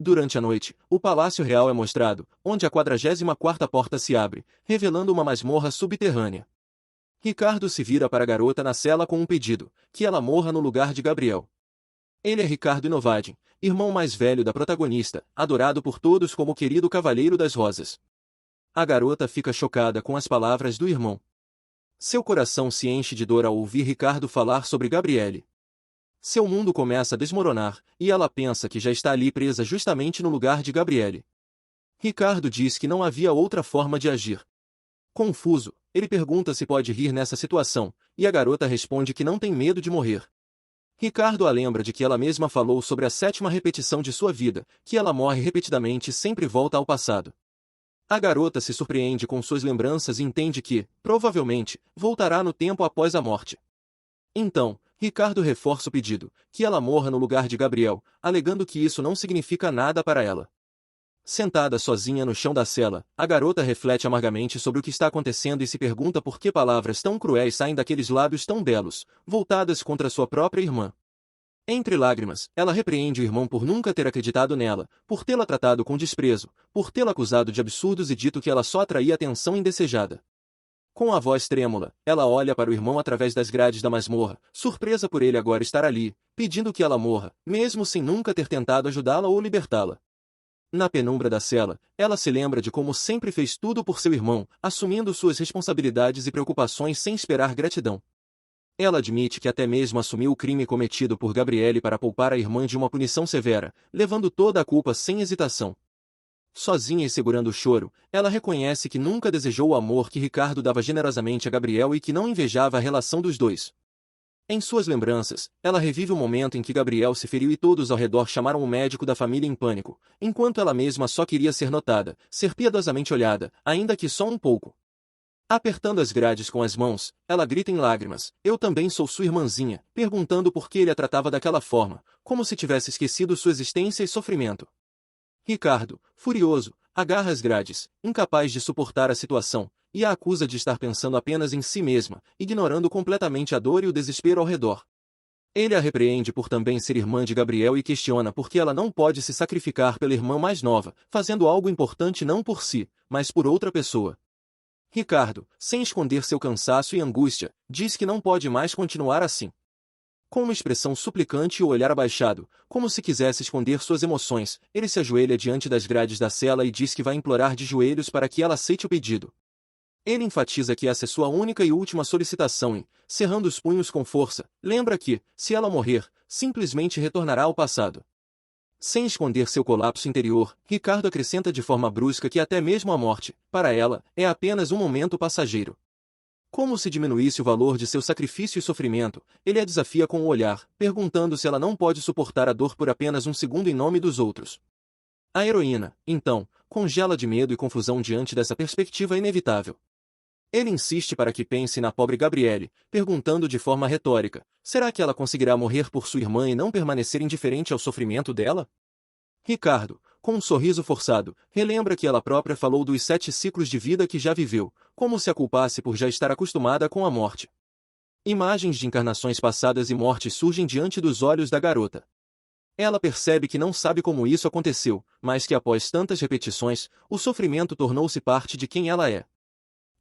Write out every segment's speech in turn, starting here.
Durante a noite, o Palácio Real é mostrado, onde a 44ª porta se abre, revelando uma masmorra subterrânea. Ricardo se vira para a garota na cela com um pedido, que ela morra no lugar de Gabriel. Ele é Ricardo Inovadin, irmão mais velho da protagonista, adorado por todos como o querido Cavaleiro das Rosas. A garota fica chocada com as palavras do irmão. Seu coração se enche de dor ao ouvir Ricardo falar sobre Gabriele. Seu mundo começa a desmoronar, e ela pensa que já está ali presa justamente no lugar de Gabriele. Ricardo diz que não havia outra forma de agir. Confuso, ele pergunta se pode rir nessa situação, e a garota responde que não tem medo de morrer. Ricardo a lembra de que ela mesma falou sobre a 7ª repetição de sua vida, que ela morre repetidamente e sempre volta ao passado. A garota se surpreende com suas lembranças e entende que, provavelmente, voltará no tempo após a morte. Então, Ricardo reforça o pedido, que ela morra no lugar de Gabriel, alegando que isso não significa nada para ela. Sentada sozinha no chão da cela, a garota reflete amargamente sobre o que está acontecendo e se pergunta por que palavras tão cruéis saem daqueles lábios tão belos, voltadas contra sua própria irmã. Entre lágrimas, ela repreende o irmão por nunca ter acreditado nela, por tê-la tratado com desprezo, por tê-la acusado de absurdos e dito que ela só atraía atenção indesejada. Com a voz trêmula, ela olha para o irmão através das grades da masmorra, surpresa por ele agora estar ali, pedindo que ela morra, mesmo sem nunca ter tentado ajudá-la ou libertá-la. Na penumbra da cela, ela se lembra de como sempre fez tudo por seu irmão, assumindo suas responsabilidades e preocupações sem esperar gratidão. Ela admite que até mesmo assumiu o crime cometido por Gabriele para poupar a irmã de uma punição severa, levando toda a culpa sem hesitação. Sozinha e segurando o choro, ela reconhece que nunca desejou o amor que Ricardo dava generosamente a Gabriel e que não invejava a relação dos dois. Em suas lembranças, ela revive o momento em que Gabriel se feriu e todos ao redor chamaram o médico da família em pânico, enquanto ela mesma só queria ser notada, ser piedosamente olhada, ainda que só um pouco. Apertando as grades com as mãos, ela grita em lágrimas, "Eu também sou sua irmãzinha", perguntando por que ele a tratava daquela forma, como se tivesse esquecido sua existência e sofrimento. Ricardo, furioso, agarra as grades, incapaz de suportar a situação, e a acusa de estar pensando apenas em si mesma, ignorando completamente a dor e o desespero ao redor. Ele a repreende por também ser irmã de Gabriel e questiona por que ela não pode se sacrificar pela irmã mais nova, fazendo algo importante não por si, mas por outra pessoa. Ricardo, sem esconder seu cansaço e angústia, diz que não pode mais continuar assim. Com uma expressão suplicante e o olhar abaixado, como se quisesse esconder suas emoções, ele se ajoelha diante das grades da cela e diz que vai implorar de joelhos para que ela aceite o pedido. Ele enfatiza que essa é sua única e última solicitação e, cerrando os punhos com força, lembra que, se ela morrer, simplesmente retornará ao passado. Sem esconder seu colapso interior, Ricardo acrescenta de forma brusca que até mesmo a morte, para ela, é apenas um momento passageiro. Como se diminuísse o valor de seu sacrifício e sofrimento, ele a desafia com o olhar, perguntando se ela não pode suportar a dor por apenas um segundo em nome dos outros. A heroína, então, congela de medo e confusão diante dessa perspectiva inevitável. Ele insiste para que pense na pobre Gabriele, perguntando de forma retórica, será que ela conseguirá morrer por sua irmã e não permanecer indiferente ao sofrimento dela? Ricardo, com um sorriso forçado, relembra que ela própria falou dos 7 ciclos de vida que já viveu, como se a culpasse por já estar acostumada com a morte. Imagens de encarnações passadas e mortes surgem diante dos olhos da garota. Ela percebe que não sabe como isso aconteceu, mas que após tantas repetições, o sofrimento tornou-se parte de quem ela é.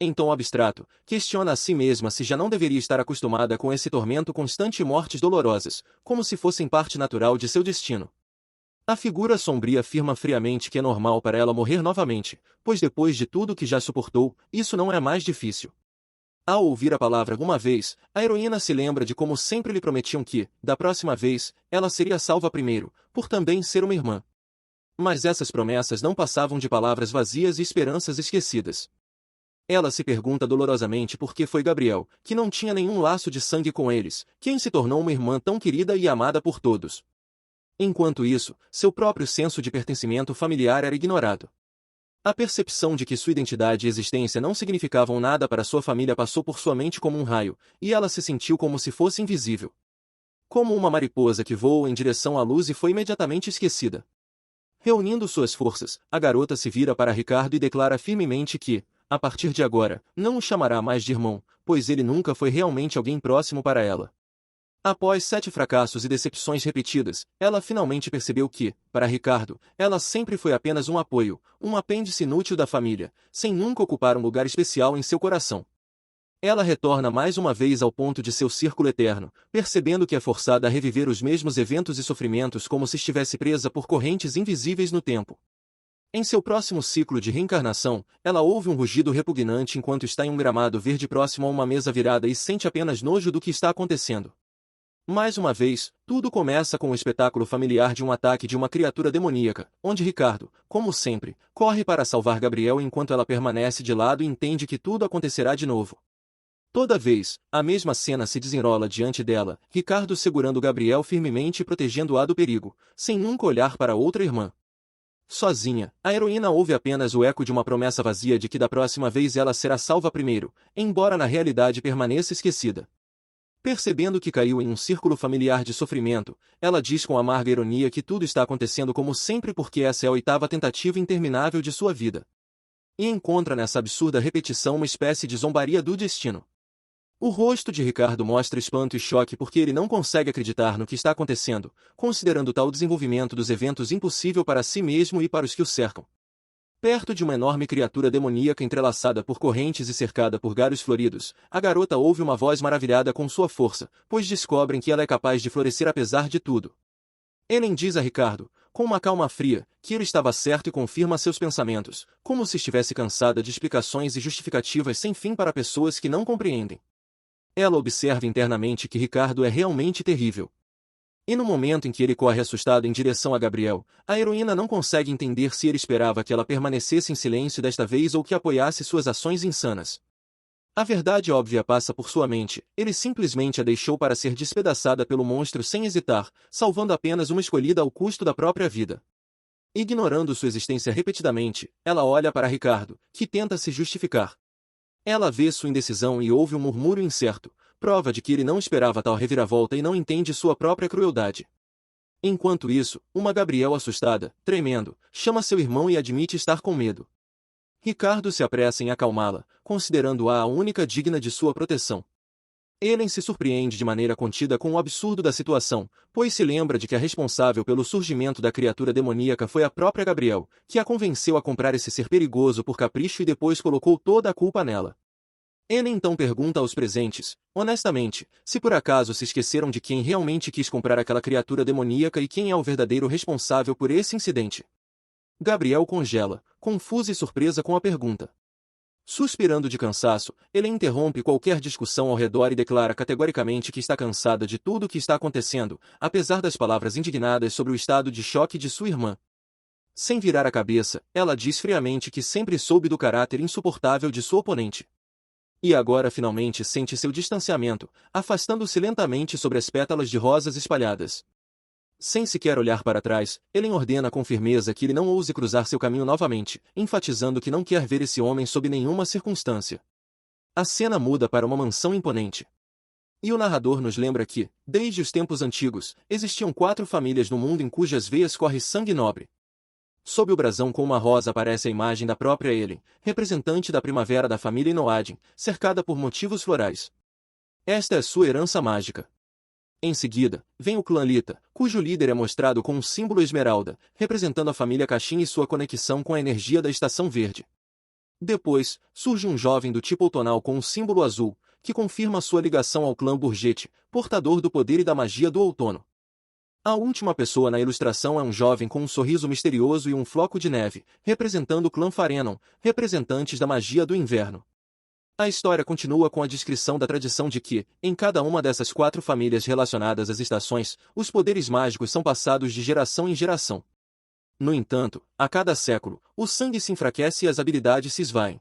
Em tom abstrato, questiona a si mesma se já não deveria estar acostumada com esse tormento constante e mortes dolorosas, como se fossem parte natural de seu destino. A figura sombria afirma friamente que é normal para ela morrer novamente, pois depois de tudo que já suportou, isso não é mais difícil. Ao ouvir a palavra uma vez, a heroína se lembra de como sempre lhe prometiam que, da próxima vez, ela seria salva primeiro, por também ser uma irmã. Mas essas promessas não passavam de palavras vazias e esperanças esquecidas. Ela se pergunta dolorosamente por que foi Gabriel, que não tinha nenhum laço de sangue com eles, quem se tornou uma irmã tão querida e amada por todos. Enquanto isso, seu próprio senso de pertencimento familiar era ignorado. A percepção de que sua identidade e existência não significavam nada para sua família passou por sua mente como um raio, e ela se sentiu como se fosse invisível. Como uma mariposa que voa em direção à luz e foi imediatamente esquecida. Reunindo suas forças, a garota se vira para Ricardo e declara firmemente que, a partir de agora, não o chamará mais de irmão, pois ele nunca foi realmente alguém próximo para ela. Após 7 fracassos e decepções repetidas, ela finalmente percebeu que, para Ricardo, ela sempre foi apenas um apoio, um apêndice inútil da família, sem nunca ocupar um lugar especial em seu coração. Ela retorna mais uma vez ao ponto de seu círculo eterno, percebendo que é forçada a reviver os mesmos eventos e sofrimentos como se estivesse presa por correntes invisíveis no tempo. Em seu próximo ciclo de reencarnação, ela ouve um rugido repugnante enquanto está em um gramado verde próximo a uma mesa virada e sente apenas nojo do que está acontecendo. Mais uma vez, tudo começa com o espetáculo familiar de um ataque de uma criatura demoníaca, onde Ricardo, como sempre, corre para salvar Gabriel enquanto ela permanece de lado e entende que tudo acontecerá de novo. Toda vez, a mesma cena se desenrola diante dela, Ricardo segurando Gabriel firmemente e protegendo-a do perigo, sem nunca olhar para outra irmã. Sozinha, a heroína ouve apenas o eco de uma promessa vazia de que da próxima vez ela será salva primeiro, embora na realidade permaneça esquecida. Percebendo que caiu em um círculo familiar de sofrimento, ela diz com amarga ironia que tudo está acontecendo como sempre porque essa é a 8ª tentativa interminável de sua vida. E encontra nessa absurda repetição uma espécie de zombaria do destino. O rosto de Ricardo mostra espanto e choque porque ele não consegue acreditar no que está acontecendo, considerando tal desenvolvimento dos eventos impossível para si mesmo e para os que o cercam. Perto de uma enorme criatura demoníaca entrelaçada por correntes e cercada por galhos floridos, a garota ouve uma voz maravilhada com sua força, pois descobrem que ela é capaz de florescer apesar de tudo. Ellen diz a Ricardo, com uma calma fria, que ele estava certo e confirma seus pensamentos, como se estivesse cansada de explicações e justificativas sem fim para pessoas que não compreendem. Ela observa internamente que Ricardo é realmente terrível. E no momento em que ele corre assustado em direção a Gabriel, a heroína não consegue entender se ele esperava que ela permanecesse em silêncio desta vez ou que apoiasse suas ações insanas. A verdade óbvia passa por sua mente, ele simplesmente a deixou para ser despedaçada pelo monstro sem hesitar, salvando apenas uma escolhida ao custo da própria vida. Ignorando sua existência repetidamente, ela olha para Ricardo, que tenta se justificar. Ela vê sua indecisão e ouve um murmúrio incerto, prova de que ele não esperava tal reviravolta e não entende sua própria crueldade. Enquanto isso, uma Gabriel assustada, tremendo, chama seu irmão e admite estar com medo. Ricardo se apressa em acalmá-la, considerando-a a única digna de sua proteção. Ellen se surpreende de maneira contida com o absurdo da situação, pois se lembra de que a responsável pelo surgimento da criatura demoníaca foi a própria Gabriel, que a convenceu a comprar esse ser perigoso por capricho e depois colocou toda a culpa nela. Ellen então pergunta aos presentes, honestamente, se por acaso se esqueceram de quem realmente quis comprar aquela criatura demoníaca e quem é o verdadeiro responsável por esse incidente. Gabriel congela, confusa e surpresa com a pergunta. Suspirando de cansaço, ele interrompe qualquer discussão ao redor e declara categoricamente que está cansada de tudo o que está acontecendo, apesar das palavras indignadas sobre o estado de choque de sua irmã. Sem virar a cabeça, ela diz friamente que sempre soube do caráter insuportável de sua oponente. E agora finalmente sente seu distanciamento, afastando-se lentamente sobre as pétalas de rosas espalhadas. Sem sequer olhar para trás, Ellen ordena com firmeza que ele não ouse cruzar seu caminho novamente, enfatizando que não quer ver esse homem sob nenhuma circunstância. A cena muda para uma mansão imponente. E o narrador nos lembra que, desde os tempos antigos, existiam 4 famílias no mundo em cujas veias corre sangue nobre. Sob o brasão com uma rosa aparece a imagem da própria Ellen, representante da primavera da família Inoadin, cercada por motivos florais. Esta é sua herança mágica. Em seguida, vem o clã Lita, cujo líder é mostrado com um símbolo esmeralda, representando a família Kashin e sua conexão com a energia da Estação Verde. Depois, surge um jovem do tipo outonal com um símbolo azul, que confirma sua ligação ao clã Burgete, portador do poder e da magia do outono. A última pessoa na ilustração é um jovem com um sorriso misterioso e um floco de neve, representando o clã Farenon, representantes da magia do inverno. A história continua com a descrição da tradição de que, em cada uma dessas 4 famílias relacionadas às estações, os poderes mágicos são passados de geração em geração. No entanto, a cada século, o sangue se enfraquece e as habilidades se esvaem.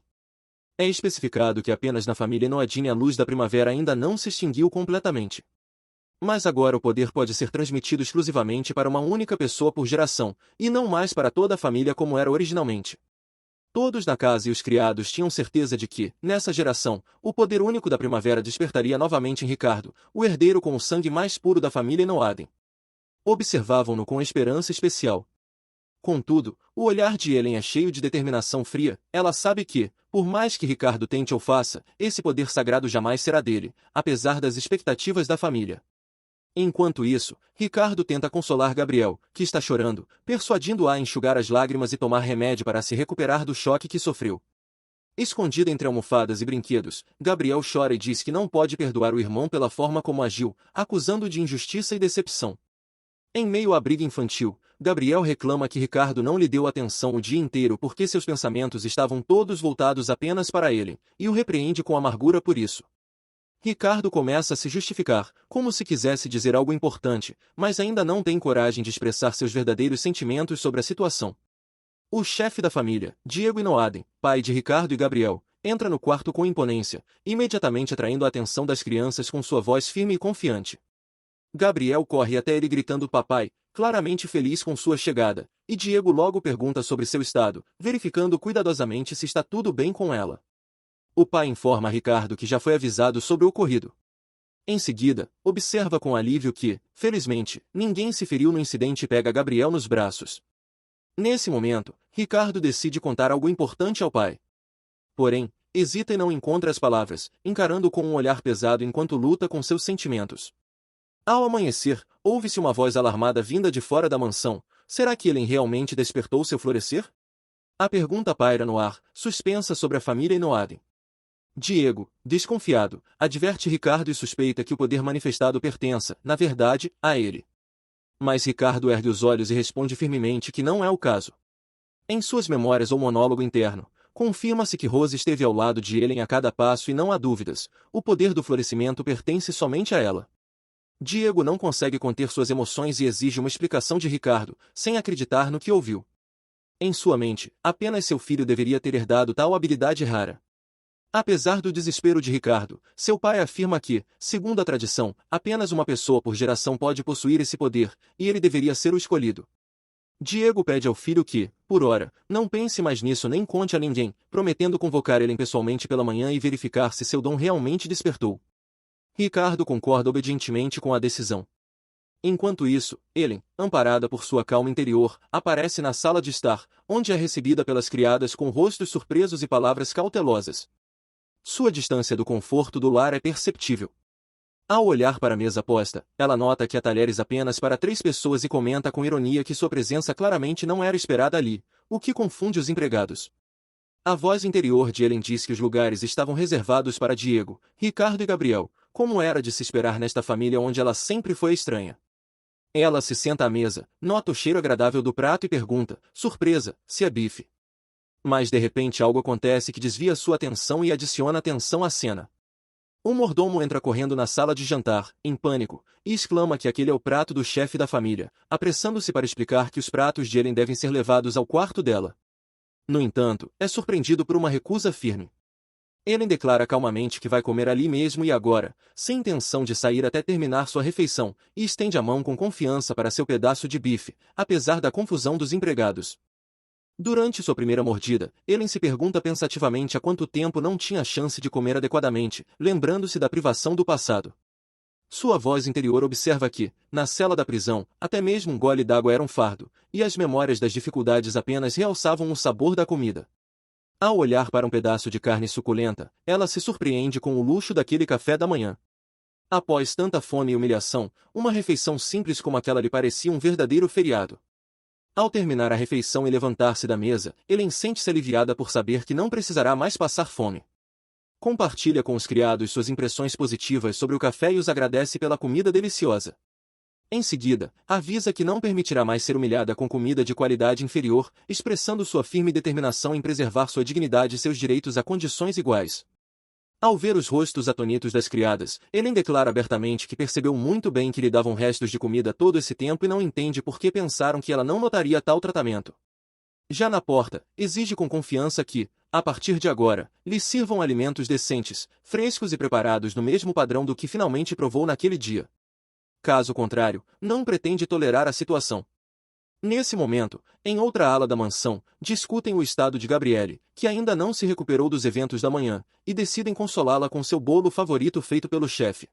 É especificado que apenas na família Inoadine a luz da primavera ainda não se extinguiu completamente. Mas agora o poder pode ser transmitido exclusivamente para uma única pessoa por geração, e não mais para toda a família como era originalmente. Todos na casa e os criados tinham certeza de que, nessa geração, o poder único da primavera despertaria novamente em Ricardo, o herdeiro com o sangue mais puro da família Inoaden. Observavam-no com esperança especial. Contudo, o olhar de Ellen é cheio de determinação fria, ela sabe que, por mais que Ricardo tente ou faça, esse poder sagrado jamais será dele, apesar das expectativas da família. Enquanto isso, Ricardo tenta consolar Gabriel, que está chorando, persuadindo-a a enxugar as lágrimas e tomar remédio para se recuperar do choque que sofreu. Escondida entre almofadas e brinquedos, Gabriel chora e diz que não pode perdoar o irmão pela forma como agiu, acusando-o de injustiça e decepção. Em meio à briga infantil, Gabriel reclama que Ricardo não lhe deu atenção o dia inteiro porque seus pensamentos estavam todos voltados apenas para ele, e o repreende com amargura por isso. Ricardo começa a se justificar, como se quisesse dizer algo importante, mas ainda não tem coragem de expressar seus verdadeiros sentimentos sobre a situação. O chefe da família, Diego Inoaden, pai de Ricardo e Gabriel, entra no quarto com imponência, imediatamente atraindo a atenção das crianças com sua voz firme e confiante. Gabriel corre até ele gritando papai, claramente feliz com sua chegada, e Diego logo pergunta sobre seu estado, verificando cuidadosamente se está tudo bem com ela. O pai informa a Ricardo que já foi avisado sobre o ocorrido. Em seguida, observa com alívio que, felizmente, ninguém se feriu no incidente e pega Gabriel nos braços. Nesse momento, Ricardo decide contar algo importante ao pai. Porém, hesita e não encontra as palavras, encarando-o com um olhar pesado enquanto luta com seus sentimentos. Ao amanhecer, ouve-se uma voz alarmada vinda de fora da mansão. Será que Ellen realmente despertou seu florescer? A pergunta paira no ar, suspensa sobre a família Inoaden. Diego, desconfiado, adverte Ricardo e suspeita que o poder manifestado pertença, na verdade, a ele. Mas Ricardo ergue os olhos e responde firmemente que não é o caso. Em suas memórias ou monólogo interno, confirma-se que Rose esteve ao lado de Ellen a cada passo e não há dúvidas, o poder do florescimento pertence somente a ela. Diego não consegue conter suas emoções e exige uma explicação de Ricardo, sem acreditar no que ouviu. Em sua mente, apenas seu filho deveria ter herdado tal habilidade rara. Apesar do desespero de Ricardo, seu pai afirma que, segundo a tradição, apenas uma pessoa por geração pode possuir esse poder, e ele deveria ser o escolhido. Diego pede ao filho que, por ora, não pense mais nisso nem conte a ninguém, prometendo convocar ele pessoalmente pela manhã e verificar se seu dom realmente despertou. Ricardo concorda obedientemente com a decisão. Enquanto isso, Ellen, amparada por sua calma interior, aparece na sala de estar, onde é recebida pelas criadas com rostos surpresos e palavras cautelosas. Sua distância do conforto do lar é perceptível. Ao olhar para a mesa posta, ela nota que há talheres apenas para 3 pessoas e comenta com ironia que sua presença claramente não era esperada ali, o que confunde os empregados. A voz interior de Ellen diz que os lugares estavam reservados para Diego, Ricardo e Gabriel, como era de se esperar nesta família onde ela sempre foi estranha. Ela se senta à mesa, nota o cheiro agradável do prato e pergunta, surpresa, se é bife. Mas de repente algo acontece que desvia sua atenção e adiciona tensão à cena. O mordomo entra correndo na sala de jantar, em pânico, e exclama que aquele é o prato do chefe da família, apressando-se para explicar que os pratos de Ellen devem ser levados ao quarto dela. No entanto, é surpreendido por uma recusa firme. Ellen declara calmamente que vai comer ali mesmo e agora, sem intenção de sair até terminar sua refeição, e estende a mão com confiança para seu pedaço de bife, apesar da confusão dos empregados. Durante sua primeira mordida, Ellen se pergunta pensativamente há quanto tempo não tinha chance de comer adequadamente, lembrando-se da privação do passado. Sua voz interior observa que, na cela da prisão, até mesmo um gole d'água era um fardo, e as memórias das dificuldades apenas realçavam o sabor da comida. Ao olhar para um pedaço de carne suculenta, ela se surpreende com o luxo daquele café da manhã. Após tanta fome e humilhação, uma refeição simples como aquela lhe parecia um verdadeiro feriado. Ao terminar a refeição e levantar-se da mesa, Ellen sente-se aliviada por saber que não precisará mais passar fome. Compartilha com os criados suas impressões positivas sobre o café e os agradece pela comida deliciosa. Em seguida, avisa que não permitirá mais ser humilhada com comida de qualidade inferior, expressando sua firme determinação em preservar sua dignidade e seus direitos a condições iguais. Ao ver os rostos atonitos das criadas, Ellen declara abertamente que percebeu muito bem que lhe davam restos de comida todo esse tempo e não entende por que pensaram que ela não notaria tal tratamento. Já na porta, exige com confiança que, a partir de agora, lhe sirvam alimentos decentes, frescos e preparados no mesmo padrão do que finalmente provou naquele dia. Caso contrário, não pretende tolerar a situação. Nesse momento, em outra ala da mansão, discutem o estado de Gabriele, que ainda não se recuperou dos eventos da manhã, e decidem consolá-la com seu bolo favorito feito pelo chefe.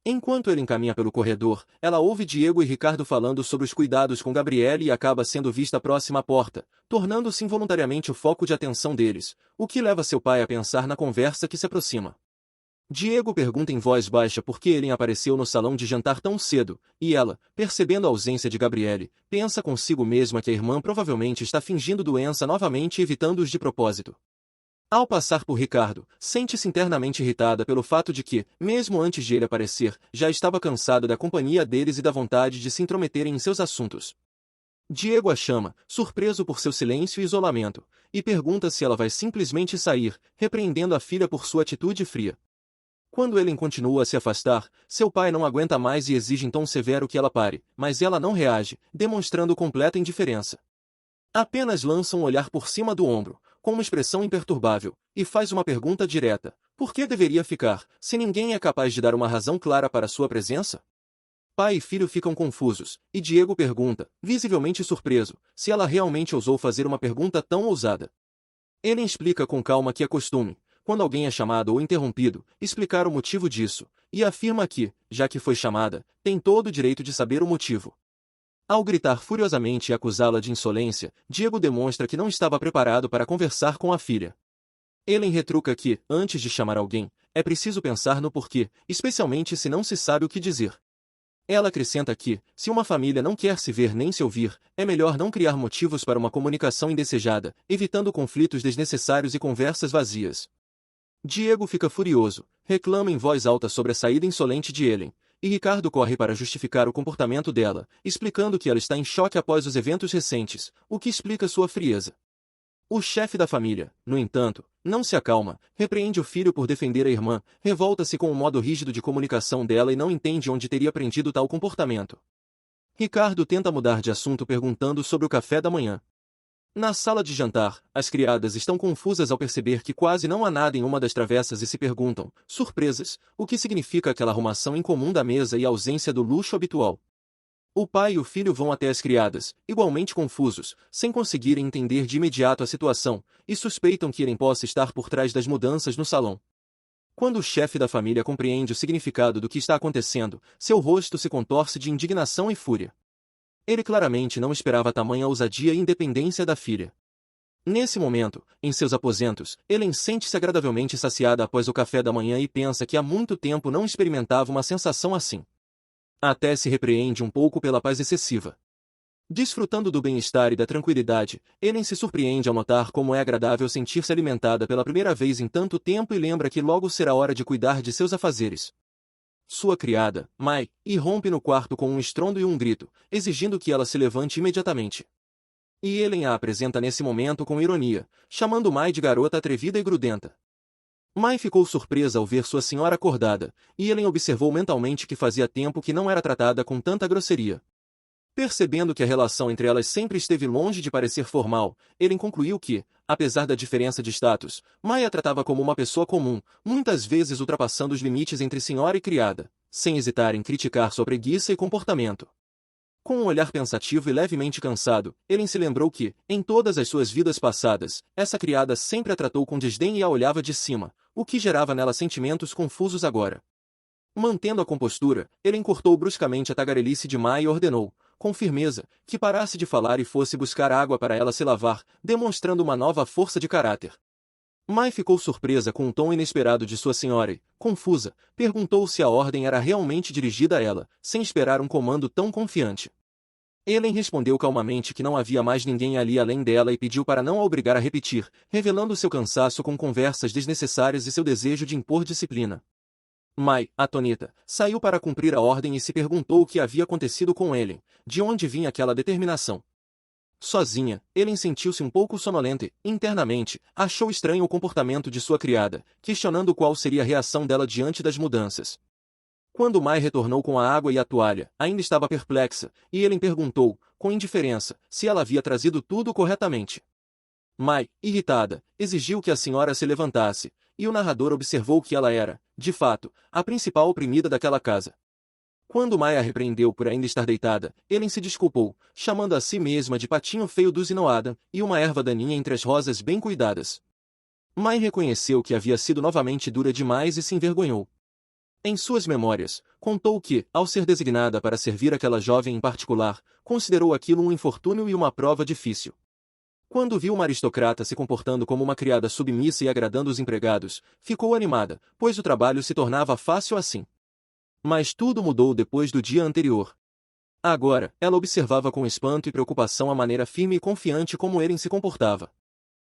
Enquanto ele encaminha pelo corredor, ela ouve Diego e Ricardo falando sobre os cuidados com Gabriele e acaba sendo vista próxima à porta, tornando-se involuntariamente o foco de atenção deles, o que leva seu pai a pensar na conversa que se aproxima. Diego pergunta em voz baixa por que Ellen apareceu no salão de jantar tão cedo, e ela, percebendo a ausência de Gabriele, pensa consigo mesma que a irmã provavelmente está fingindo doença novamente e evitando-os de propósito. Ao passar por Ricardo, sente-se internamente irritada pelo fato de que, mesmo antes de ele aparecer, já estava cansada da companhia deles e da vontade de se intrometerem em seus assuntos. Diego a chama, surpreso por seu silêncio e isolamento, e pergunta se ela vai simplesmente sair, repreendendo a filha por sua atitude fria. Quando Ellen continua a se afastar, seu pai não aguenta mais e exige em tom severo que ela pare, mas ela não reage, demonstrando completa indiferença. Apenas lança um olhar por cima do ombro, com uma expressão imperturbável, e faz uma pergunta direta: por que deveria ficar, se ninguém é capaz de dar uma razão clara para sua presença? Pai e filho ficam confusos, e Diego pergunta, visivelmente surpreso, se ela realmente ousou fazer uma pergunta tão ousada. Ellen explica com calma que é costume, quando alguém é chamado ou interrompido, explicar o motivo disso, e afirma que, já que foi chamada, tem todo o direito de saber o motivo. Ao gritar furiosamente e acusá-la de insolência, Diego demonstra que não estava preparado para conversar com a filha. Ellen retruca que, antes de chamar alguém, é preciso pensar no porquê, especialmente se não se sabe o que dizer. Ela acrescenta que, se uma família não quer se ver nem se ouvir, é melhor não criar motivos para uma comunicação indesejada, evitando conflitos desnecessários e conversas vazias. Diego fica furioso, reclama em voz alta sobre a saída insolente de Ellen, e Ricardo corre para justificar o comportamento dela, explicando que ela está em choque após os eventos recentes, o que explica sua frieza. O chefe da família, no entanto, não se acalma, repreende o filho por defender a irmã, revolta-se com o modo rígido de comunicação dela e não entende onde teria aprendido tal comportamento. Ricardo tenta mudar de assunto perguntando sobre o café da manhã. Na sala de jantar, as criadas estão confusas ao perceber que quase não há nada em uma das travessas e se perguntam, surpresas, o que significa aquela arrumação incomum da mesa e a ausência do luxo habitual. O pai e o filho vão até as criadas, igualmente confusos, sem conseguirem entender de imediato a situação, e suspeitam que Ellen possa estar por trás das mudanças no salão. Quando o chefe da família compreende o significado do que está acontecendo, seu rosto se contorce de indignação e fúria. Ele claramente não esperava tamanha ousadia e independência da filha. Nesse momento, em seus aposentos, Ellen sente-se agradavelmente saciada após o café da manhã e pensa que há muito tempo não experimentava uma sensação assim. Até se repreende um pouco pela paz excessiva. Desfrutando do bem-estar e da tranquilidade, Ellen se surpreende ao notar como é agradável sentir-se alimentada pela primeira vez em tanto tempo e lembra que logo será hora de cuidar de seus afazeres. Sua criada, Mai, irrompe no quarto com um estrondo e um grito, exigindo que ela se levante imediatamente. E Ellen a apresenta nesse momento com ironia, chamando Mai de garota atrevida e grudenta. Mai ficou surpresa ao ver sua senhora acordada, e Ellen observou mentalmente que fazia tempo que não era tratada com tanta grosseria. Percebendo que a relação entre elas sempre esteve longe de parecer formal, Ellen concluiu que, apesar da diferença de status, Mai a tratava como uma pessoa comum, muitas vezes ultrapassando os limites entre senhora e criada, sem hesitar em criticar sua preguiça e comportamento. Com um olhar pensativo e levemente cansado, Ellen se lembrou que, em todas as suas vidas passadas, essa criada sempre a tratou com desdém e a olhava de cima, o que gerava nela sentimentos confusos agora. Mantendo a compostura, Ellen cortou bruscamente a tagarelice de Mai e ordenou, com firmeza, que parasse de falar e fosse buscar água para ela se lavar, demonstrando uma nova força de caráter. Mai ficou surpresa com o tom inesperado de sua senhora e, confusa, perguntou se a ordem era realmente dirigida a ela, sem esperar um comando tão confiante. Ellen respondeu calmamente que não havia mais ninguém ali além dela e pediu para não a obrigar a repetir, revelando seu cansaço com conversas desnecessárias e seu desejo de impor disciplina. Mai, atônita, saiu para cumprir a ordem e se perguntou o que havia acontecido com Ellen, de onde vinha aquela determinação. Sozinha, Ellen sentiu-se um pouco sonolenta e, internamente, achou estranho o comportamento de sua criada, questionando qual seria a reação dela diante das mudanças. Quando Mai retornou com a água e a toalha, ainda estava perplexa, e Ellen perguntou, com indiferença, se ela havia trazido tudo corretamente. Mai, irritada, exigiu que a senhora se levantasse, e o narrador observou que ela era, de fato, a principal oprimida daquela casa. Quando Mai a repreendeu por ainda estar deitada, Ellen se desculpou, chamando a si mesma de patinho feio do Zinoada, e uma erva daninha entre as rosas bem cuidadas. Mai reconheceu que havia sido novamente dura demais e se envergonhou. Em suas memórias, contou que, ao ser designada para servir aquela jovem em particular, considerou aquilo um infortúnio e uma prova difícil. Quando viu uma aristocrata se comportando como uma criada submissa e agradando os empregados, ficou animada, pois o trabalho se tornava fácil assim. Mas tudo mudou depois do dia anterior. Agora, ela observava com espanto e preocupação a maneira firme e confiante como Eren se comportava.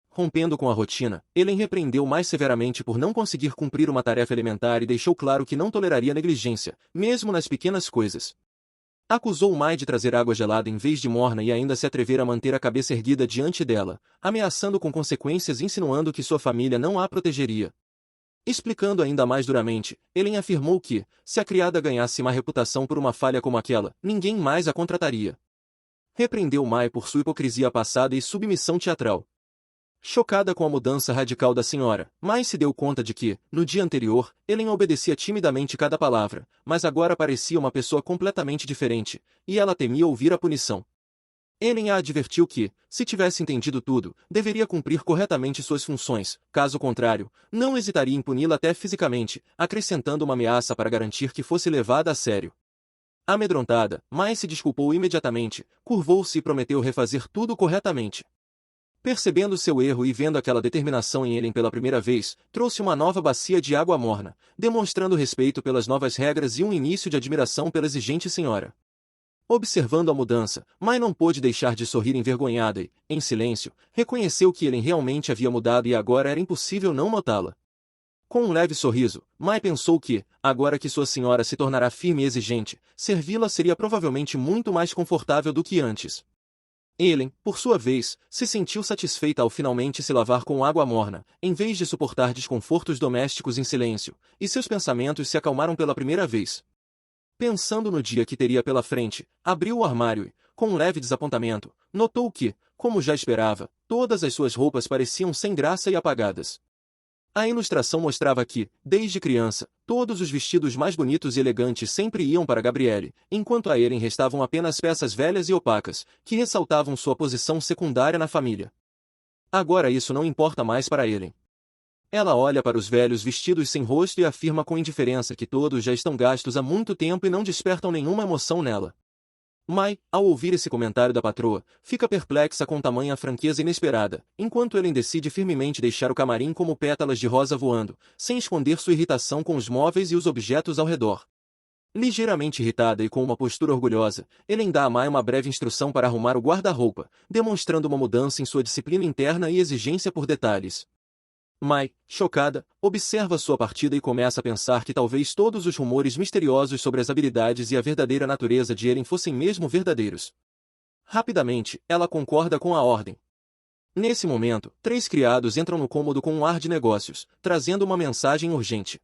Rompendo com a rotina, Eren repreendeu mais severamente por não conseguir cumprir uma tarefa elementar e deixou claro que não toleraria negligência, mesmo nas pequenas coisas. Acusou Mai de trazer água gelada em vez de morna e ainda se atrever a manter a cabeça erguida diante dela, ameaçando com consequências e insinuando que sua família não a protegeria. Explicando ainda mais duramente, Eren afirmou que, se a criada ganhasse má reputação por uma falha como aquela, ninguém mais a contrataria. Repreendeu Mai por sua hipocrisia passada e submissão teatral. Chocada com a mudança radical da senhora, Mai se deu conta de que, no dia anterior, Eren obedecia timidamente cada palavra, mas agora parecia uma pessoa completamente diferente, e ela temia ouvir a punição. Eren a advertiu que, se tivesse entendido tudo, deveria cumprir corretamente suas funções, caso contrário, não hesitaria em puni-la até fisicamente, acrescentando uma ameaça para garantir que fosse levada a sério. Amedrontada, Mai se desculpou imediatamente, curvou-se e prometeu refazer tudo corretamente. Percebendo seu erro e vendo aquela determinação em Eren pela primeira vez, trouxe uma nova bacia de água morna, demonstrando respeito pelas novas regras e um início de admiração pela exigente senhora. Observando a mudança, Mai não pôde deixar de sorrir envergonhada e, em silêncio, reconheceu que Eren realmente havia mudado e agora era impossível não notá-la. Com um leve sorriso, Mai pensou que, agora que sua senhora se tornará firme e exigente, servi-la seria provavelmente muito mais confortável do que antes. Eren, por sua vez, se sentiu satisfeita ao finalmente se lavar com água morna, em vez de suportar desconfortos domésticos em silêncio, e seus pensamentos se acalmaram pela primeira vez. Pensando no dia que teria pela frente, abriu o armário e, com um leve desapontamento, notou que, como já esperava, todas as suas roupas pareciam sem graça e apagadas. A ilustração mostrava que, desde criança, todos os vestidos mais bonitos e elegantes sempre iam para Gabrielle, enquanto a Eren restavam apenas peças velhas e opacas, que ressaltavam sua posição secundária na família. Agora isso não importa mais para Eren. Ela olha para os velhos vestidos sem rosto e afirma com indiferença que todos já estão gastos há muito tempo e não despertam nenhuma emoção nela. Mai, ao ouvir esse comentário da patroa, fica perplexa com tamanha franqueza inesperada, enquanto Eren decide firmemente deixar o camarim como pétalas de rosa voando, sem esconder sua irritação com os móveis e os objetos ao redor. Ligeiramente irritada e com uma postura orgulhosa, Eren dá a Mai uma breve instrução para arrumar o guarda-roupa, demonstrando uma mudança em sua disciplina interna e exigência por detalhes. Mai, chocada, observa sua partida e começa a pensar que talvez todos os rumores misteriosos sobre as habilidades e a verdadeira natureza de Eren fossem mesmo verdadeiros. Rapidamente, ela concorda com a ordem. Nesse momento, 3 criados entram no cômodo com um ar de negócios, trazendo uma mensagem urgente.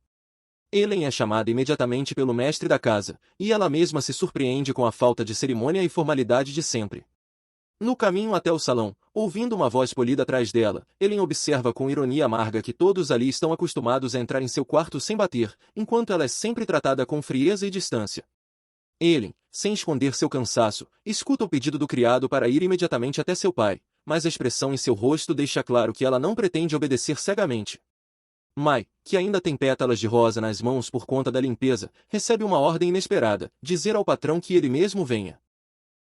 Eren é chamada imediatamente pelo mestre da casa, e ela mesma se surpreende com a falta de cerimônia e formalidade de sempre. No caminho até o salão, ouvindo uma voz polida atrás dela, Eren observa com ironia amarga que todos ali estão acostumados a entrar em seu quarto sem bater, enquanto ela é sempre tratada com frieza e distância. Eren, sem esconder seu cansaço, escuta o pedido do criado para ir imediatamente até seu pai, mas a expressão em seu rosto deixa claro que ela não pretende obedecer cegamente. Mai, que ainda tem pétalas de rosa nas mãos por conta da limpeza, recebe uma ordem inesperada, dizer ao patrão que ele mesmo venha.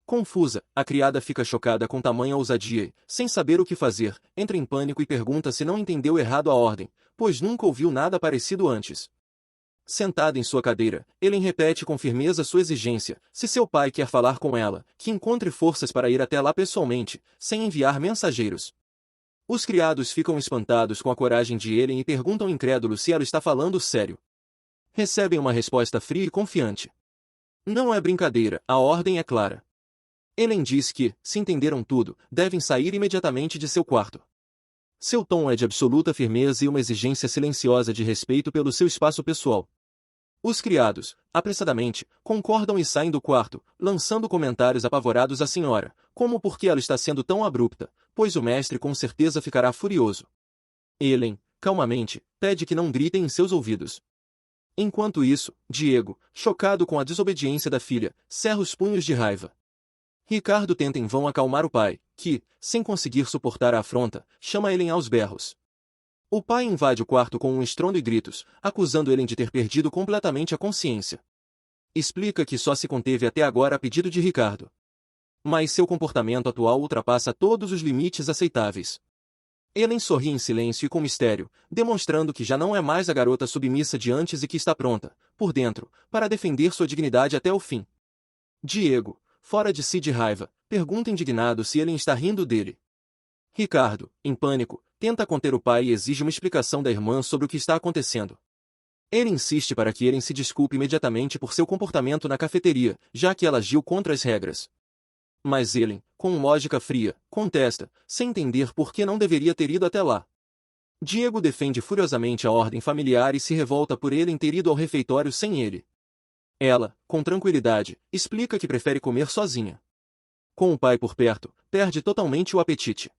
Confusa, a criada fica chocada com tamanha ousadia e, sem saber o que fazer, entra em pânico e pergunta se não entendeu errado a ordem, pois nunca ouviu nada parecido antes. Sentada em sua cadeira, Eren repete com firmeza sua exigência, se seu pai quer falar com ela, que encontre forças para ir até lá pessoalmente, sem enviar mensageiros. Os criados ficam espantados com a coragem de Eren e perguntam incrédulos se ela está falando sério. Recebem uma resposta fria e confiante. Não é brincadeira, a ordem é clara. Eren diz que, se entenderam tudo, devem sair imediatamente de seu quarto. Seu tom é de absoluta firmeza e uma exigência silenciosa de respeito pelo seu espaço pessoal. Os criados, apressadamente, concordam e saem do quarto, lançando comentários apavorados à senhora, como por que ela está sendo tão abrupta, pois o mestre com certeza ficará furioso. Eren, calmamente, pede que não gritem em seus ouvidos. Enquanto isso, Diego, chocado com a desobediência da filha, cerra os punhos de raiva. Ricardo tenta em vão acalmar o pai, que, sem conseguir suportar a afronta, chama Eren aos berros. O pai invade o quarto com um estrondo e gritos, acusando Eren de ter perdido completamente a consciência. Explica que só se conteve até agora a pedido de Ricardo. Mas seu comportamento atual ultrapassa todos os limites aceitáveis. Ellen sorri em silêncio e com mistério, demonstrando que já não é mais a garota submissa de antes e que está pronta, por dentro, para defender sua dignidade até o fim. Diego, fora de si de raiva, pergunta indignado se Ellen está rindo dele. Ricardo, em pânico, tenta conter o pai e exige uma explicação da irmã sobre o que está acontecendo. Ele insiste para que Ellen se desculpe imediatamente por seu comportamento na cafeteria, já que ela agiu contra as regras. Mas Ellen, com lógica fria, contesta, sem entender por que não deveria ter ido até lá. Diego defende furiosamente a ordem familiar e se revolta por Ellen ter ido ao refeitório sem ele. Ela, com tranquilidade, explica que prefere comer sozinha. Com o pai por perto, perde totalmente o apetite.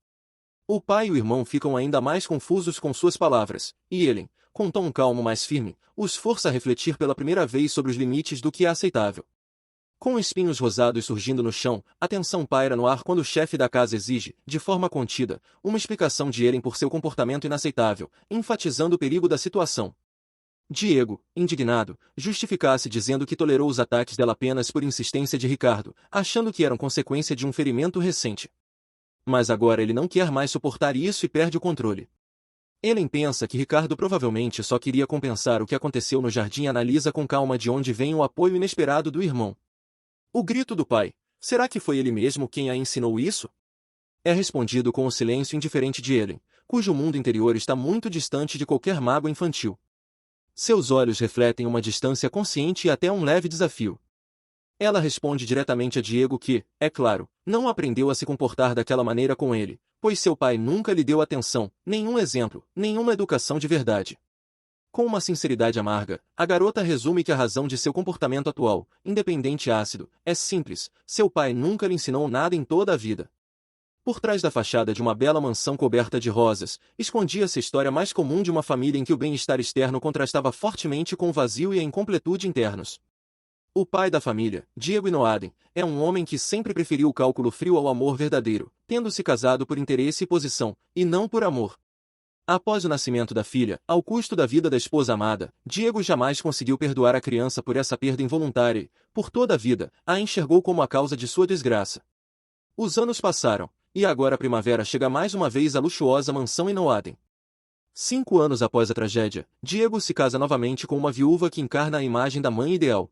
O pai e o irmão ficam ainda mais confusos com suas palavras, e Ellen, com tom calmo mais firme, os força a refletir pela primeira vez sobre os limites do que é aceitável. Com espinhos rosados surgindo no chão, a tensão paira no ar quando o chefe da casa exige, de forma contida, uma explicação de Ellen por seu comportamento inaceitável, enfatizando o perigo da situação. Diego, indignado, justifica-se dizendo que tolerou os ataques dela apenas por insistência de Ricardo, achando que eram consequência de um ferimento recente. Mas agora ele não quer mais suportar isso e perde o controle. Ellen pensa que Ricardo provavelmente só queria compensar o que aconteceu no jardim e analisa com calma de onde vem o apoio inesperado do irmão. O grito do pai, será que foi ele mesmo quem a ensinou isso? É respondido com o silêncio indiferente de Ellen, cujo mundo interior está muito distante de qualquer mágoa infantil. Seus olhos refletem uma distância consciente e até um leve desafio. Ela responde diretamente a Diego que, é claro, não aprendeu a se comportar daquela maneira com ele, pois seu pai nunca lhe deu atenção, nenhum exemplo, nenhuma educação de verdade. Com uma sinceridade amarga, a garota resume que a razão de seu comportamento atual, independente e ácido, é simples: seu pai nunca lhe ensinou nada em toda a vida. Por trás da fachada de uma bela mansão coberta de rosas, escondia-se a história mais comum de uma família em que o bem-estar externo contrastava fortemente com o vazio e a incompletude internos. O pai da família, Diego Inoaden, é um homem que sempre preferiu o cálculo frio ao amor verdadeiro, tendo se casado por interesse e posição, e não por amor. Após o nascimento da filha, ao custo da vida da esposa amada, Diego jamais conseguiu perdoar a criança por essa perda involuntária e, por toda a vida, a enxergou como a causa de sua desgraça. Os anos passaram, e agora a primavera chega mais uma vez à luxuosa mansão Inoaden. 5 anos após a tragédia, Diego se casa novamente com uma viúva que encarna a imagem da mãe ideal.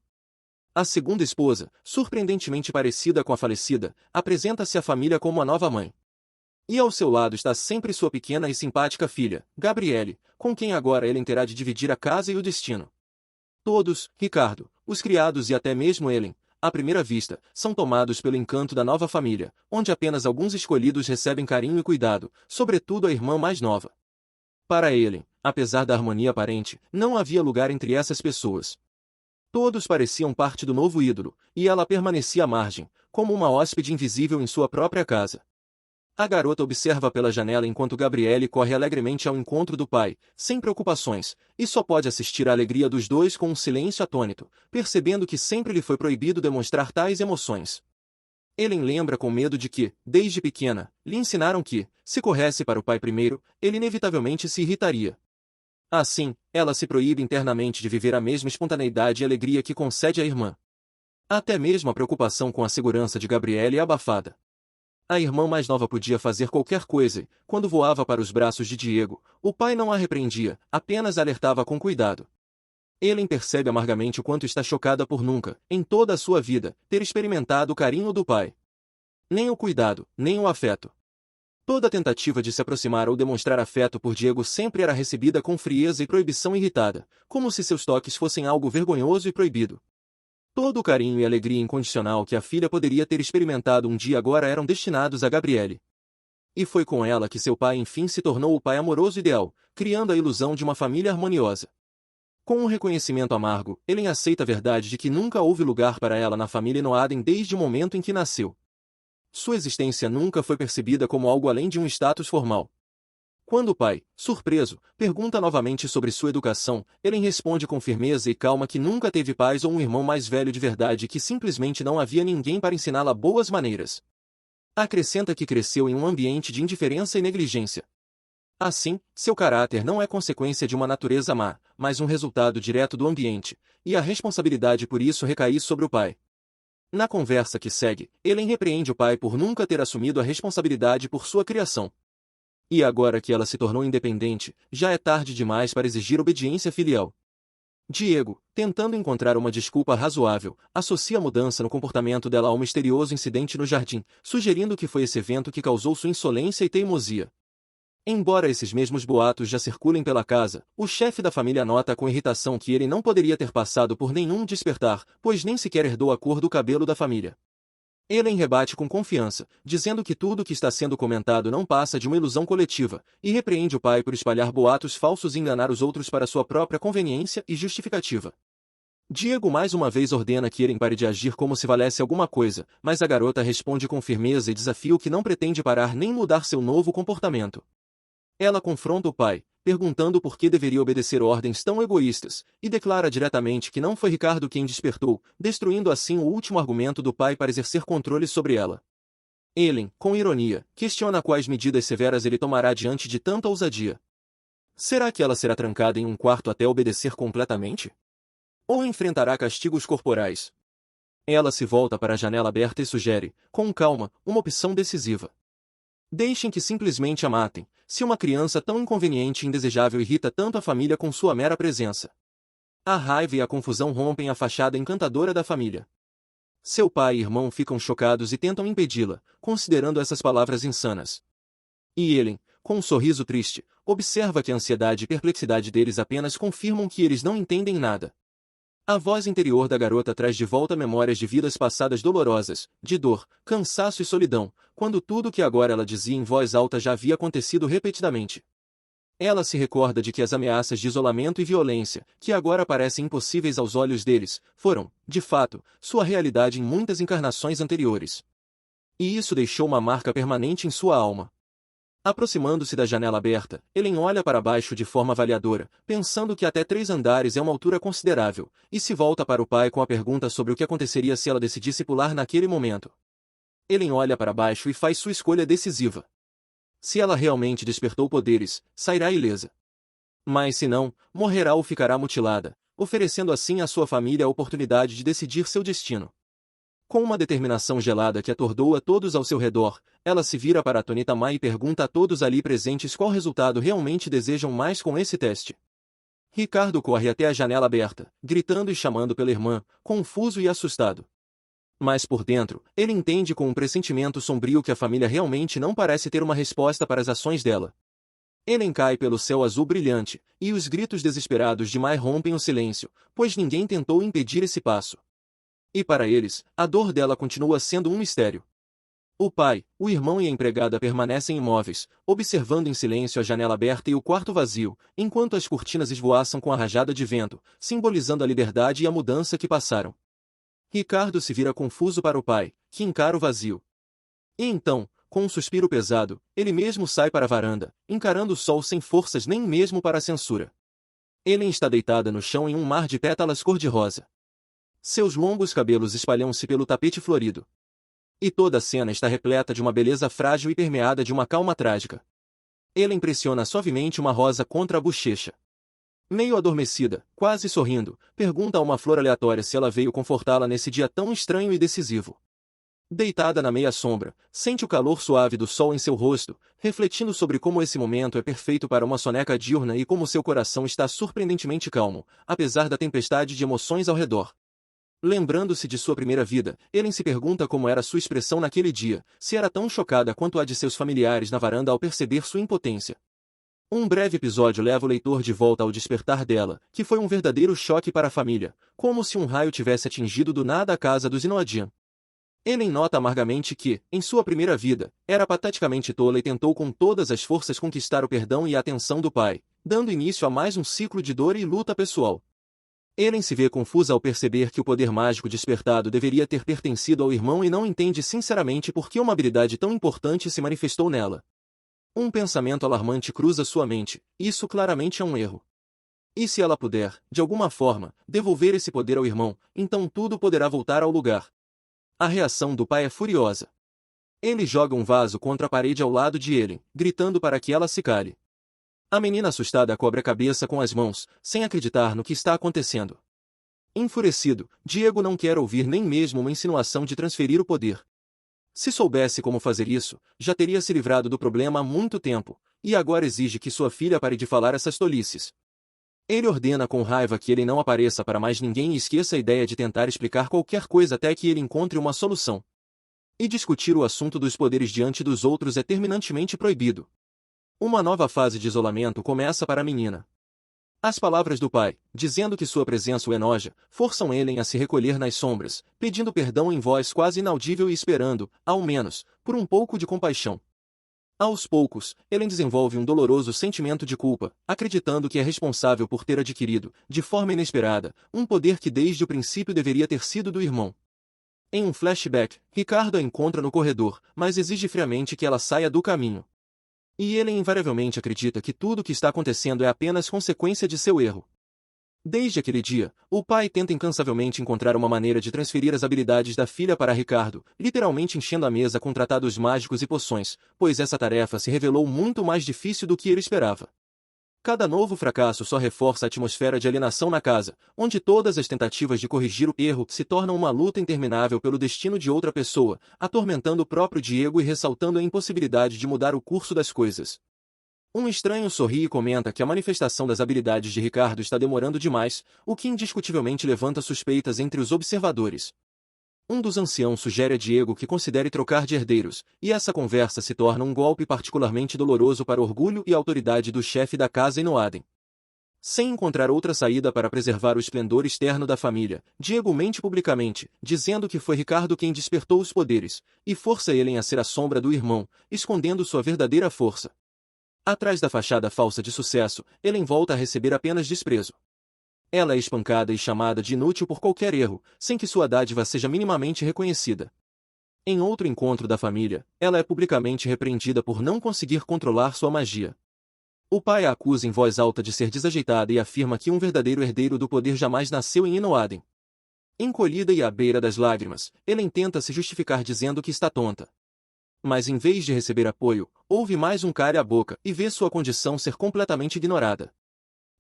A segunda esposa, surpreendentemente parecida com a falecida, apresenta-se à família como a nova mãe. E ao seu lado está sempre sua pequena e simpática filha, Gabriele, com quem agora Ellen terá de dividir a casa e o destino. Todos, Ricardo, os criados e até mesmo Ellen, à primeira vista, são tomados pelo encanto da nova família, onde apenas alguns escolhidos recebem carinho e cuidado, sobretudo a irmã mais nova. Para Ellen, apesar da harmonia aparente, não havia lugar entre essas pessoas. Todos pareciam parte do novo ídolo, e ela permanecia à margem, como uma hóspede invisível em sua própria casa. A garota observa pela janela enquanto Gabriele corre alegremente ao encontro do pai, sem preocupações, e só pode assistir à alegria dos dois com um silêncio atônito, percebendo que sempre lhe foi proibido demonstrar tais emoções. Ellen lembra com medo de que, desde pequena, lhe ensinaram que, se corresse para o pai primeiro, ele inevitavelmente se irritaria. Assim, ela se proíbe internamente de viver a mesma espontaneidade e alegria que concede à irmã. Até mesmo a preocupação com a segurança de Gabriele é abafada. A irmã mais nova podia fazer qualquer coisa e, quando voava para os braços de Diego, o pai não a repreendia, apenas a alertava com cuidado. Ellen percebe amargamente o quanto está chocada por nunca, em toda a sua vida, ter experimentado o carinho do pai. Nem o cuidado, nem o afeto. Toda tentativa de se aproximar ou demonstrar afeto por Diego sempre era recebida com frieza e proibição irritada, como se seus toques fossem algo vergonhoso e proibido. Todo o carinho e alegria incondicional que a filha poderia ter experimentado um dia agora eram destinados a Gabriele. E foi com ela que seu pai enfim se tornou o pai amoroso ideal, criando a ilusão de uma família harmoniosa. Com um reconhecimento amargo, Ellen aceita a verdade de que nunca houve lugar para ela na família Inoaden desde o momento em que nasceu. Sua existência nunca foi percebida como algo além de um status formal. Quando o pai, surpreso, pergunta novamente sobre sua educação, Ellen responde com firmeza e calma que nunca teve pais ou um irmão mais velho de verdade e que simplesmente não havia ninguém para ensiná-la boas maneiras. Acrescenta que cresceu em um ambiente de indiferença e negligência. Assim, seu caráter não é consequência de uma natureza má, mas um resultado direto do ambiente, e a responsabilidade por isso recai sobre o pai. Na conversa que segue, Ellen repreende o pai por nunca ter assumido a responsabilidade por sua criação. E agora que ela se tornou independente, já é tarde demais para exigir obediência filial. Diego, tentando encontrar uma desculpa razoável, associa a mudança no comportamento dela ao misterioso incidente no jardim, sugerindo que foi esse evento que causou sua insolência e teimosia. Embora esses mesmos boatos já circulem pela casa, o chefe da família nota com irritação que ele não poderia ter passado por nenhum despertar, pois nem sequer herdou a cor do cabelo da família. Ellen rebate com confiança, dizendo que tudo o que está sendo comentado não passa de uma ilusão coletiva, e repreende o pai por espalhar boatos falsos e enganar os outros para sua própria conveniência e justificativa. Diego mais uma vez ordena que Ellen pare de agir como se valesse alguma coisa, mas a garota responde com firmeza e desafio que não pretende parar nem mudar seu novo comportamento. Ela confronta o pai, perguntando por que deveria obedecer ordens tão egoístas, e declara diretamente que não foi Ricardo quem despertou, destruindo assim o último argumento do pai para exercer controle sobre ela. Ellen, com ironia, questiona quais medidas severas ele tomará diante de tanta ousadia. Será que ela será trancada em um quarto até obedecer completamente? Ou enfrentará castigos corporais? Ela se volta para a janela aberta e sugere, com calma, uma opção decisiva. Deixem que simplesmente a matem, se uma criança tão inconveniente e indesejável irrita tanto a família com sua mera presença. A raiva e a confusão rompem a fachada encantadora da família. Seu pai e irmão ficam chocados e tentam impedi-la, considerando essas palavras insanas. E Ellen, com um sorriso triste, observa que a ansiedade e perplexidade deles apenas confirmam que eles não entendem nada. A voz interior da garota traz de volta memórias de vidas passadas dolorosas, de dor, cansaço e solidão, quando tudo o que agora ela dizia em voz alta já havia acontecido repetidamente. Ela se recorda de que as ameaças de isolamento e violência, que agora parecem impossíveis aos olhos deles, foram, de fato, sua realidade em muitas encarnações anteriores. E isso deixou uma marca permanente em sua alma. Aproximando-se da janela aberta, Ellen olha para baixo de forma avaliadora, pensando que até 3 andares é uma altura considerável, e se volta para o pai com a pergunta sobre o que aconteceria se ela decidisse pular naquele momento. Ellen olha para baixo e faz sua escolha decisiva. Se ela realmente despertou poderes, sairá ilesa. Mas se não, morrerá ou ficará mutilada, oferecendo assim à sua família a oportunidade de decidir seu destino. Com uma determinação gelada que atordoa todos ao seu redor, ela se vira para a Tonita Mai e pergunta a todos ali presentes qual resultado realmente desejam mais com esse teste. Ricardo corre até a janela aberta, gritando e chamando pela irmã, confuso e assustado. Mas por dentro, ele entende com um pressentimento sombrio que a família realmente não parece ter uma resposta para as ações dela. Ellen cai pelo céu azul brilhante, e os gritos desesperados de Mai rompem o silêncio, pois ninguém tentou impedir esse passo. E para eles, a dor dela continua sendo um mistério. O pai, o irmão e a empregada permanecem imóveis, observando em silêncio a janela aberta e o quarto vazio, enquanto as cortinas esvoaçam com a rajada de vento, simbolizando a liberdade e a mudança que passaram. Ricardo se vira confuso para o pai, que encara o vazio. E então, com um suspiro pesado, ele mesmo sai para a varanda, encarando o sol sem forças nem mesmo para a censura. Ellen está deitada no chão em um mar de pétalas cor-de-rosa. Seus longos cabelos espalham-se pelo tapete florido. E toda a cena está repleta de uma beleza frágil e permeada de uma calma trágica. Ellen pressiona suavemente uma rosa contra a bochecha. Meio adormecida, quase sorrindo, pergunta a uma flor aleatória se ela veio confortá-la nesse dia tão estranho e decisivo. Deitada na meia sombra, sente o calor suave do sol em seu rosto, refletindo sobre como esse momento é perfeito para uma soneca diurna e como seu coração está surpreendentemente calmo, apesar da tempestade de emoções ao redor. Lembrando-se de sua primeira vida, Ellen se pergunta como era sua expressão naquele dia, se era tão chocada quanto a de seus familiares na varanda ao perceber sua impotência. Um breve episódio leva o leitor de volta ao despertar dela, que foi um verdadeiro choque para a família, como se um raio tivesse atingido do nada a casa dos Inoadian. Ellen nota amargamente que, em sua primeira vida, era pateticamente tola e tentou com todas as forças conquistar o perdão e a atenção do pai, dando início a mais um ciclo de dor e luta pessoal. Ellen se vê confusa ao perceber que o poder mágico despertado deveria ter pertencido ao irmão e não entende sinceramente por que uma habilidade tão importante se manifestou nela. Um pensamento alarmante cruza sua mente, isso claramente é um erro. E se ela puder, de alguma forma, devolver esse poder ao irmão, então tudo poderá voltar ao lugar. A reação do pai é furiosa. Ele joga um vaso contra a parede ao lado de Ellen, gritando para que ela se cale. A menina assustada cobre a cabeça com as mãos, sem acreditar no que está acontecendo. Enfurecido, Diego não quer ouvir nem mesmo uma insinuação de transferir o poder. Se soubesse como fazer isso, já teria se livrado do problema há muito tempo, e agora exige que sua filha pare de falar essas tolices. Ele ordena com raiva que ele não apareça para mais ninguém e esqueça a ideia de tentar explicar qualquer coisa até que ele encontre uma solução. E discutir o assunto dos poderes diante dos outros é terminantemente proibido. Uma nova fase de isolamento começa para a menina. As palavras do pai, dizendo que sua presença o enoja, forçam Ellen a se recolher nas sombras, pedindo perdão em voz quase inaudível e esperando, ao menos, por um pouco de compaixão. Aos poucos, Ellen desenvolve um doloroso sentimento de culpa, acreditando que é responsável por ter adquirido, de forma inesperada, um poder que desde o princípio deveria ter sido do irmão. Em um flashback, Ricardo a encontra no corredor, mas exige friamente que ela saia do caminho. E Ellen invariavelmente acredita que tudo o que está acontecendo é apenas consequência de seu erro. Desde aquele dia, o pai tenta incansavelmente encontrar uma maneira de transferir as habilidades da filha para Ricardo, literalmente enchendo a mesa com tratados mágicos e poções, pois essa tarefa se revelou muito mais difícil do que ele esperava. Cada novo fracasso só reforça a atmosfera de alienação na casa, onde todas as tentativas de corrigir o erro se tornam uma luta interminável pelo destino de outra pessoa, atormentando o próprio Diego e ressaltando a impossibilidade de mudar o curso das coisas. Um estranho sorri e comenta que a manifestação das habilidades de Ricardo está demorando demais, o que indiscutivelmente levanta suspeitas entre os observadores. Um dos anciãos sugere a Diego que considere trocar de herdeiros, e essa conversa se torna um golpe particularmente doloroso para o orgulho e a autoridade do chefe da casa Inoaden. Sem encontrar outra saída para preservar o esplendor externo da família, Diego mente publicamente, dizendo que foi Ricardo quem despertou os poderes, e força Ellen a ser a sombra do irmão, escondendo sua verdadeira força. Atrás da fachada falsa de sucesso, Ellen volta a receber apenas desprezo. Ela é espancada e chamada de inútil por qualquer erro, sem que sua dádiva seja minimamente reconhecida. Em outro encontro da família, ela é publicamente repreendida por não conseguir controlar sua magia. O pai a acusa em voz alta de ser desajeitada e afirma que um verdadeiro herdeiro do poder jamais nasceu em Inoaden. Encolhida e à beira das lágrimas, Ellen tenta se justificar dizendo que está tonta. Mas em vez de receber apoio, ouve mais um cale à boca e vê sua condição ser completamente ignorada.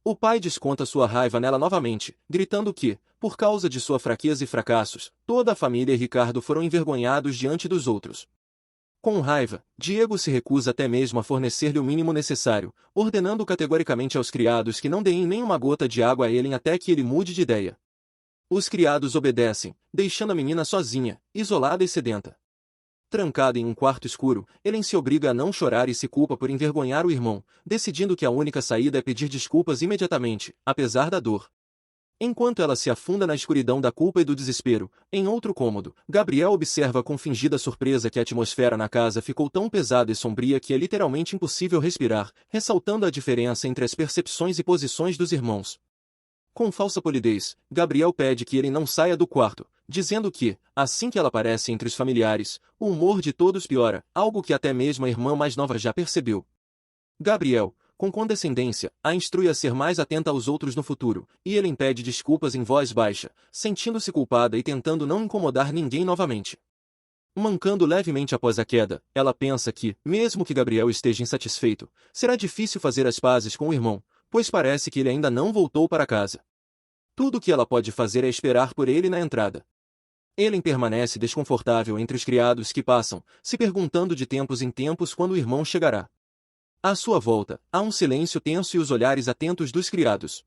O pai desconta sua raiva nela novamente, gritando que, por causa de sua fraqueza e fracassos, toda a família e Ricardo foram envergonhados diante dos outros. Com raiva, Diego se recusa até mesmo a fornecer-lhe o mínimo necessário, ordenando categoricamente aos criados que não deem nenhuma gota de água a Ellen até que ele mude de ideia. Os criados obedecem, deixando a menina sozinha, isolada e sedenta. Trancada em um quarto escuro, Ellen se obriga a não chorar e se culpa por envergonhar o irmão, decidindo que a única saída é pedir desculpas imediatamente, apesar da dor. Enquanto ela se afunda na escuridão da culpa e do desespero, em outro cômodo, Gabriel observa com fingida surpresa que a atmosfera na casa ficou tão pesada e sombria que é literalmente impossível respirar, ressaltando a diferença entre as percepções e posições dos irmãos. Com falsa polidez, Gabriel pede que ele não saia do quarto, dizendo que, assim que ela aparece entre os familiares, o humor de todos piora, algo que até mesmo a irmã mais nova já percebeu. Gabriel, com condescendência, a instrui a ser mais atenta aos outros no futuro, e ele pede desculpas em voz baixa, sentindo-se culpada e tentando não incomodar ninguém novamente. Mancando levemente após a queda, ela pensa que, mesmo que Gabriel esteja insatisfeito, será difícil fazer as pazes com o irmão, pois parece que ele ainda não voltou para casa. Tudo o que ela pode fazer é esperar por ele na entrada. Ellen permanece desconfortável entre os criados que passam, se perguntando de tempos em tempos quando o irmão chegará. À sua volta, há um silêncio tenso e os olhares atentos dos criados.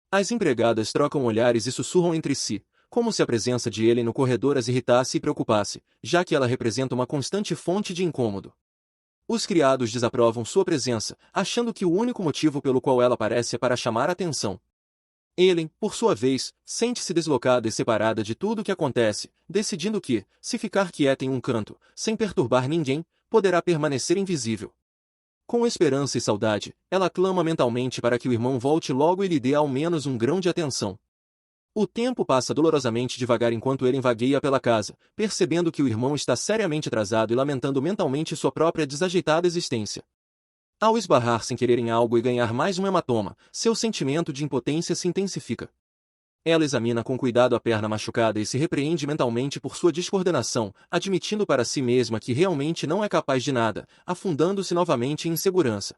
As empregadas trocam olhares e sussurram entre si, como se a presença de Ellen no corredor as irritasse e preocupasse, já que ela representa uma constante fonte de incômodo. Os criados desaprovam sua presença, achando que o único motivo pelo qual ela aparece é para chamar a atenção. Ellen, por sua vez, sente-se deslocada e separada de tudo o que acontece, decidindo que, se ficar quieta em um canto, sem perturbar ninguém, poderá permanecer invisível. Com esperança e saudade, ela clama mentalmente para que o irmão volte logo e lhe dê ao menos um grão de atenção. O tempo passa dolorosamente devagar enquanto Ellen vagueia pela casa, percebendo que o irmão está seriamente atrasado e lamentando mentalmente sua própria desajeitada existência. Ao esbarrar sem querer em algo e ganhar mais um hematoma, seu sentimento de impotência se intensifica. Ela examina com cuidado a perna machucada e se repreende mentalmente por sua descoordenação, admitindo para si mesma que realmente não é capaz de nada, afundando-se novamente em insegurança.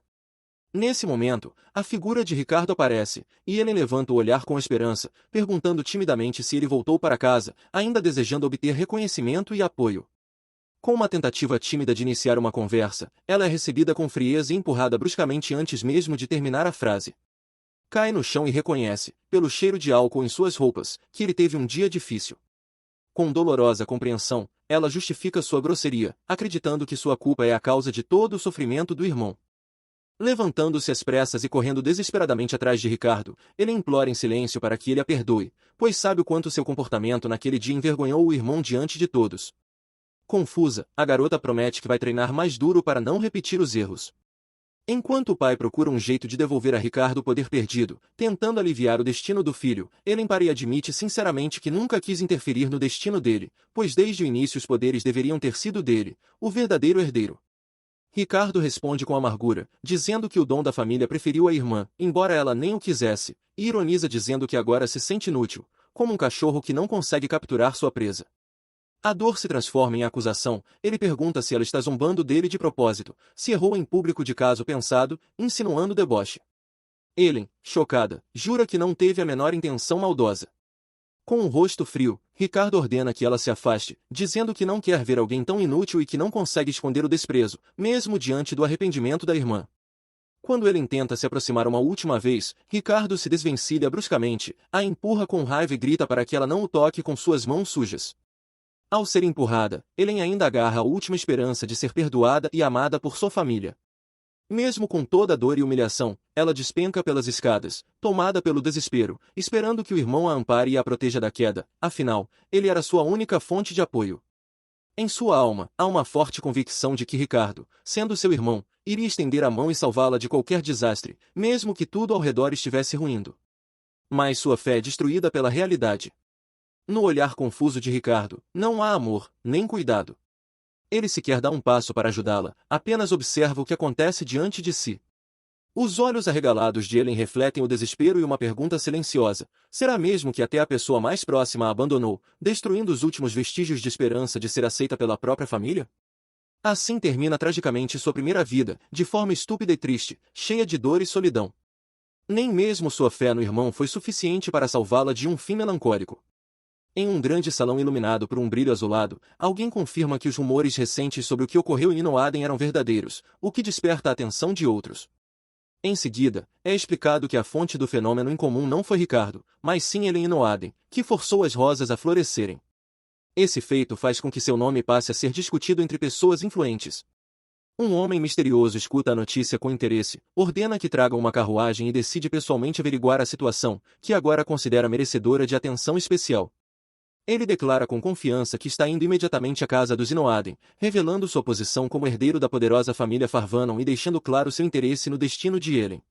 Nesse momento, a figura de Ricardo aparece, e Ellen levanta o olhar com esperança, perguntando timidamente se ele voltou para casa, ainda desejando obter reconhecimento e apoio. Com uma tentativa tímida de iniciar uma conversa, ela é recebida com frieza e empurrada bruscamente antes mesmo de terminar a frase. Cai no chão e reconhece, pelo cheiro de álcool em suas roupas, que ele teve um dia difícil. Com dolorosa compreensão, ela justifica sua grosseria, acreditando que sua culpa é a causa de todo o sofrimento do irmão. Levantando-se às pressas e correndo desesperadamente atrás de Ricardo, ele implora em silêncio para que ele a perdoe, pois sabe o quanto seu comportamento naquele dia envergonhou o irmão diante de todos. Confusa, a garota promete que vai treinar mais duro para não repetir os erros. Enquanto o pai procura um jeito de devolver a Ricardo o poder perdido, tentando aliviar o destino do filho, Ellen Parry admite sinceramente que nunca quis interferir no destino dele, pois desde o início os poderes deveriam ter sido dele, o verdadeiro herdeiro. Ricardo responde com amargura, dizendo que o dom da família preferiu a irmã, embora ela nem o quisesse, e ironiza dizendo que agora se sente inútil, como um cachorro que não consegue capturar sua presa. A dor se transforma em acusação, ele pergunta se ela está zombando dele de propósito, se errou em público de caso pensado, insinuando deboche. Ellen, chocada, jura que não teve a menor intenção maldosa. Com um rosto frio, Ricardo ordena que ela se afaste, dizendo que não quer ver alguém tão inútil e que não consegue esconder o desprezo, mesmo diante do arrependimento da irmã. Quando Ellen tenta se aproximar uma última vez, Ricardo se desvencilha bruscamente, a empurra com raiva e grita para que ela não o toque com suas mãos sujas. Ao ser empurrada, Ellen ainda agarra a última esperança de ser perdoada e amada por sua família. Mesmo com toda a dor e humilhação, ela despenca pelas escadas, tomada pelo desespero, esperando que o irmão a ampare e a proteja da queda, afinal, ele era sua única fonte de apoio. Em sua alma, há uma forte convicção de que Ricardo, sendo seu irmão, iria estender a mão e salvá-la de qualquer desastre, mesmo que tudo ao redor estivesse ruindo. Mas sua fé é destruída pela realidade. No olhar confuso de Ricardo, não há amor, nem cuidado. Ele sequer dá um passo para ajudá-la, apenas observa o que acontece diante de si. Os olhos arregalados de Ellen refletem o desespero e uma pergunta silenciosa: será mesmo que até a pessoa mais próxima a abandonou, destruindo os últimos vestígios de esperança de ser aceita pela própria família? Assim termina tragicamente sua primeira vida, de forma estúpida e triste, cheia de dor e solidão. Nem mesmo sua fé no irmão foi suficiente para salvá-la de um fim melancólico. Em um grande salão iluminado por um brilho azulado, alguém confirma que os rumores recentes sobre o que ocorreu em Inoaden eram verdadeiros, o que desperta a atenção de outros. Em seguida, é explicado que a fonte do fenômeno incomum não foi Ricardo, mas sim Ellen Inoaden, que forçou as rosas a florescerem. Esse feito faz com que seu nome passe a ser discutido entre pessoas influentes. Um homem misterioso escuta a notícia com interesse, ordena que tragam uma carruagem e decide pessoalmente averiguar a situação, que agora considera merecedora de atenção especial. Ele declara com confiança que está indo imediatamente à casa dos Inoaden, revelando sua posição como herdeiro da poderosa família Farvanon e deixando claro seu interesse no destino de Ellen.